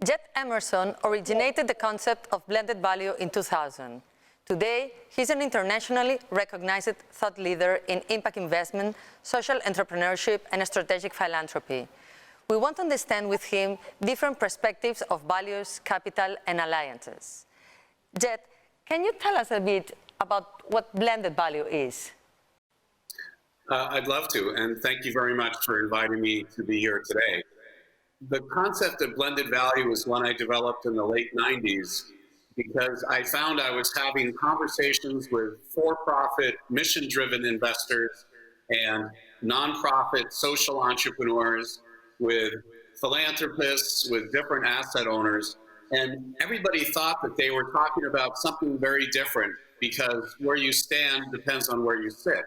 Jed Emerson originated the concept of blended value in 2000. Today, he's an internationally recognized thought leader in impact investment, social entrepreneurship, and strategic philanthropy. We want to understand with him different perspectives of values, capital, and alliances. Jed, can you tell us a bit about what blended value is? I'd love to, and thank you very much for inviting me to be here today. The concept of blended value was one I developed in the late 90s because I found I was having conversations with for-profit, mission-driven investors and nonprofit social entrepreneurs, with philanthropists, with different asset owners, and everybody thought that they were talking about something very different because where you stand depends on where you sit.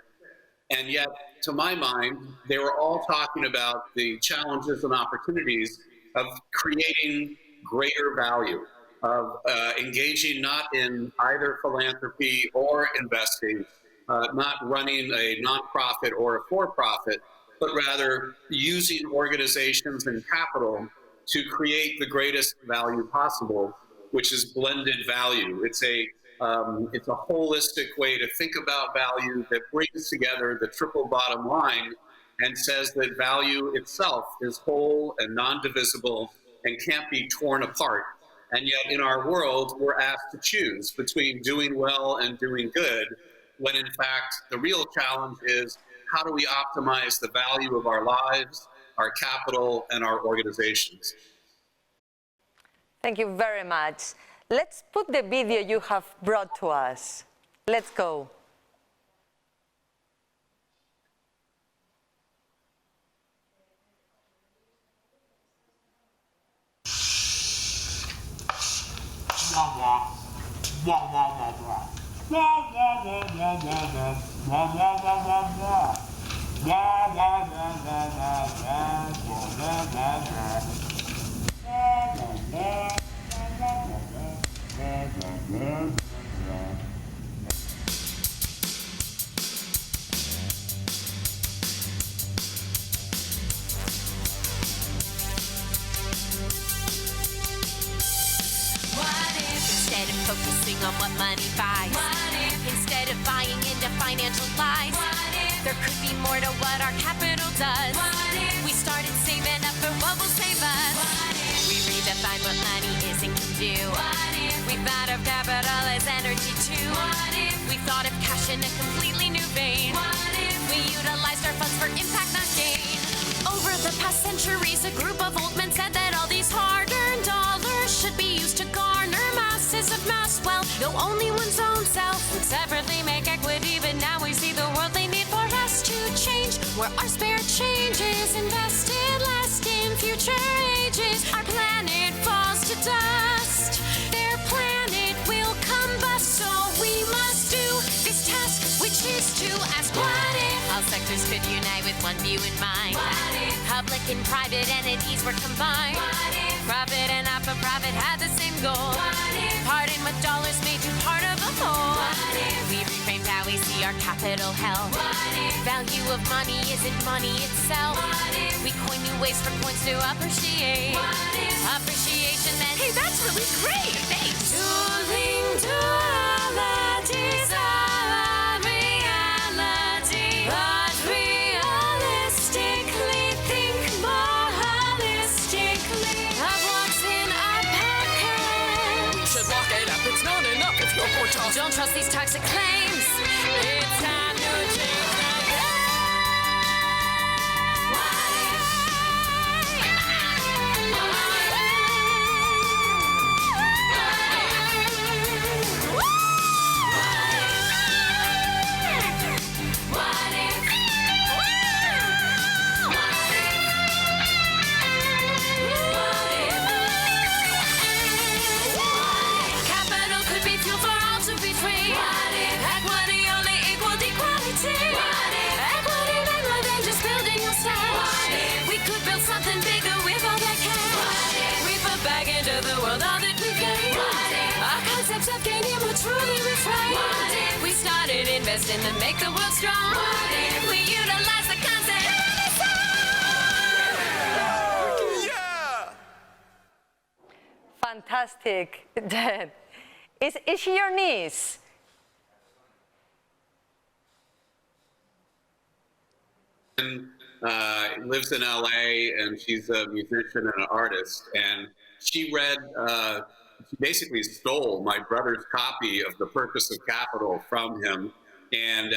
And yet, to my mind, they were all talking about the challenges and opportunities of creating greater value, of engaging not in either philanthropy or investing, not running a nonprofit or a for-profit, but rather using organizations and capital to create the greatest value possible, which is blended value. It's a holistic way to think about value that brings together the triple bottom line and says that value itself is whole and non-divisible and can't be torn apart. And yet in our world, we're asked to choose between doing well and doing good, when in fact, the real challenge is how do we optimize the value of our lives, our capital, and our organizations? Thank you very much. Let's put the video you have brought to us. Let's go. Instead of focusing on what money buys, instead of buying into financial lies, there could be more to what our capital does. We started saving up for what will save us. We redefine what money is and can do. We thought of capital as energy too. We thought of cash in a completely new vein. We utilized our funds for impact, not gain. Over the past centuries, a group of old men said that all these hard-earned dollars should be used to garner masses of mass wealth. No, only one's own self would separately make equity, but now we see the world they need for us to change, where our spare change is invested, last in future ages. Our planet falls to dust, their planet will combust, so we must do this task, which is to ask what if all sectors could unite with one view in mind. Public and private entities were combined. Profit and not-for-profit had the same goal. Parting with dollars made you part of a whole. We reframed how we see our capital held. Value of money isn't money itself. We coin new ways for coins to appreciate. Appreciation meant, hey, that's really great, thanks. Dueling dualities are reality, but realistically think more holistically of what's in our pocket. Should lock it up, it's not enough if you're more tough. Don't trust these toxic claims. It's time to change the investing to make the world strong. We utilize the concept. fantastic, Jed. Is she your niece? Lives in LA, and she's a musician and an artist. And she basically stole my brother's copy of The Purpose of Capital from him. And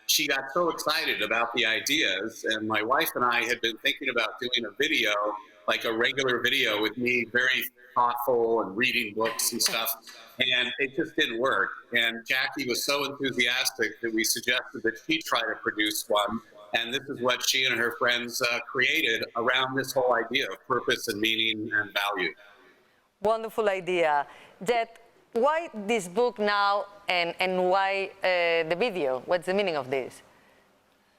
she got so excited about the ideas. And my wife and I had been thinking about doing a video, like a regular video with me, very thoughtful and reading books and stuff. And it just didn't work. And Jackie was so enthusiastic that we suggested that she try to produce one. And this is what she and her friends created around this whole idea of purpose and meaning and value. Wonderful idea. Jed, why this book now, and why the video? What's the meaning of this?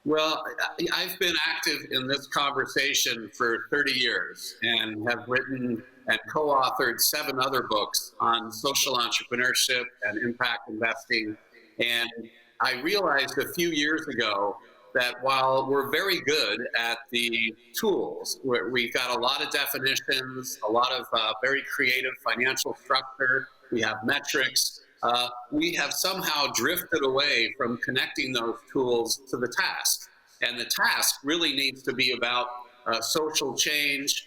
Well, I've been active in this conversation for 30 years and have written and co-authored 7 other books on social entrepreneurship and impact investing. And I realized a few years ago that while we're very good at the tools, we've got a lot of definitions, a lot of very creative financial structure, we have metrics, we have somehow drifted away from connecting those tools to the task. And the task really needs to be about social change,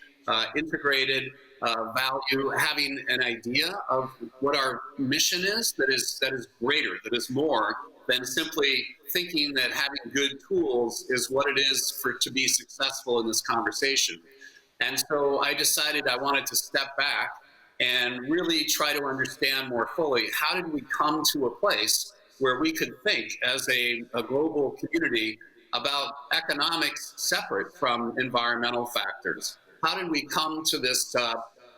integrated value, having an idea of what our mission is that is greater, that is more than simply thinking that having good tools is what it is to be successful in this conversation. And so I decided I wanted to step back and really try to understand more fully, how did we come to a place where we could think as a global community about economics separate from environmental factors? How did we come to this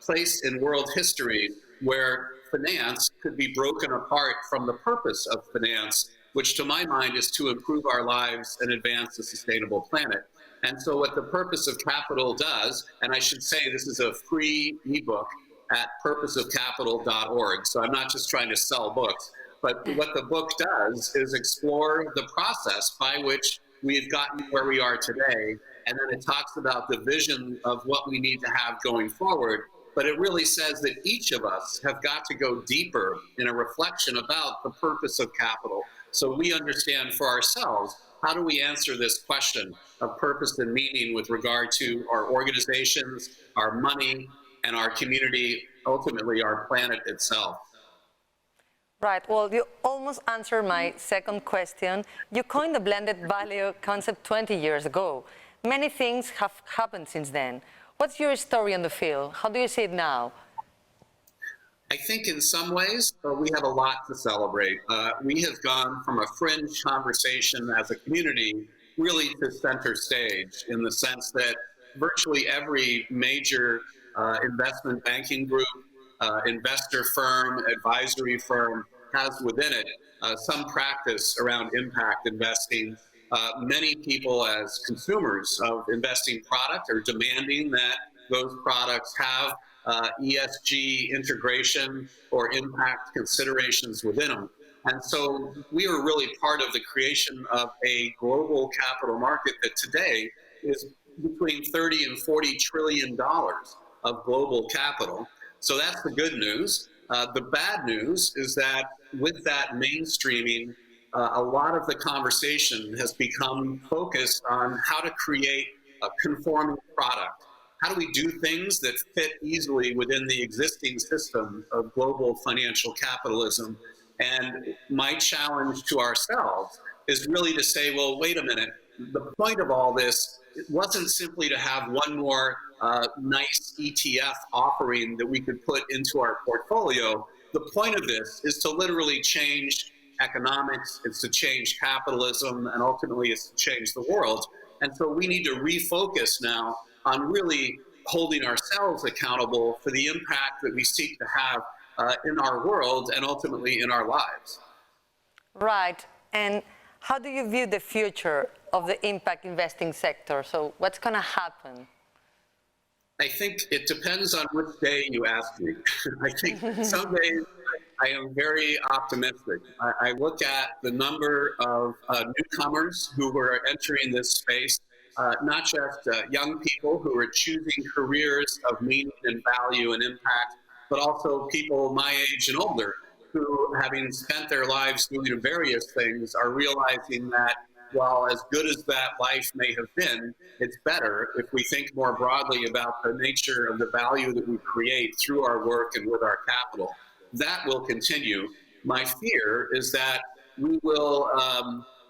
place in world history where finance could be broken apart from the purpose of finance, which to my mind is to improve our lives and advance a sustainable planet? And so what the Purpose of Capital does, and I should say this is a free ebook at purposeofcapital.org, so I'm not just trying to sell books, but what the book does is explore the process by which we've gotten where we are today, and then it talks about the vision of what we need to have going forward. But it really says that each of us have got to go deeper in a reflection about the purpose of capital, so we understand for ourselves, how do we answer this question of purpose and meaning with regard to our organizations, our money, and our community, ultimately our planet itself. Right, well, you almost answered my second question. You coined the blended value concept 20 years ago. Many things have happened since then. What's your story on the field? How do you see it now? I think in some ways, we have a lot to celebrate. We have gone from a fringe conversation as a community really to center stage, in the sense that virtually every major investment banking group, investor firm, advisory firm has within it some practice around impact investing. Many people as consumers of investing product are demanding that those products have ESG integration or impact considerations within them. And so we are really part of the creation of a global capital market that today is between 30 and 40 trillion dollars of global capital. So that's the good news. The bad news is that with that mainstreaming, a lot of the conversation has become focused on how to create a conforming product. How do we do things that fit easily within the existing system of global financial capitalism? And my challenge to ourselves is really to say, well, wait a minute. The point of all this, it wasn't simply to have one more nice ETF offering that we could put into our portfolio. The point of this is to literally change economics, it's to change capitalism, and ultimately it's to change the world. And so we need to refocus now on really holding ourselves accountable for the impact that we seek to have in our world and ultimately in our lives. Right. And how do you view the future of the impact investing sector? So what's going to happen? I think it depends on which day you ask me. I think some days I am very optimistic. I look at the number of newcomers who are entering this space, not just young people who are choosing careers of meaning and value and impact, but also people my age and older who, having spent their lives doing various things, are realizing that while as good as that life may have been, it's better if we think more broadly about the nature of the value that we create through our work and with our capital. That will continue. My fear is that we will,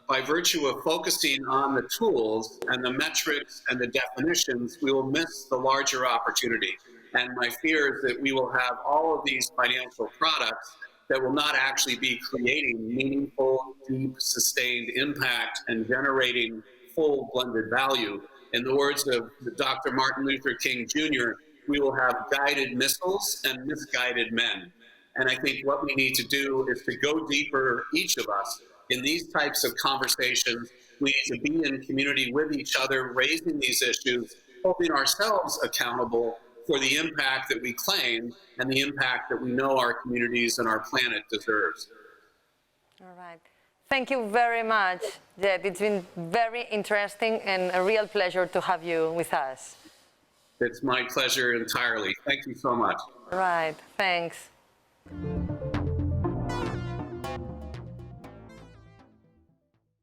by virtue of focusing on the tools and the metrics and the definitions, we will miss the larger opportunity. And my fear is that we will have all of these financial products that will not actually be creating meaningful, deep, sustained impact and generating full blended value. In the words of Dr. Martin Luther King Jr., we will have guided missiles and misguided men. And I think what we need to do is to go deeper, each of us, in these types of conversations. We need to be in community with each other, raising these issues, holding ourselves accountable for the impact that we claim and the impact that we know our communities and our planet deserves. All right. Thank you very much, Jed. It's been very interesting and a real pleasure to have you with us. It's my pleasure entirely. Thank you so much. Right. Thanks.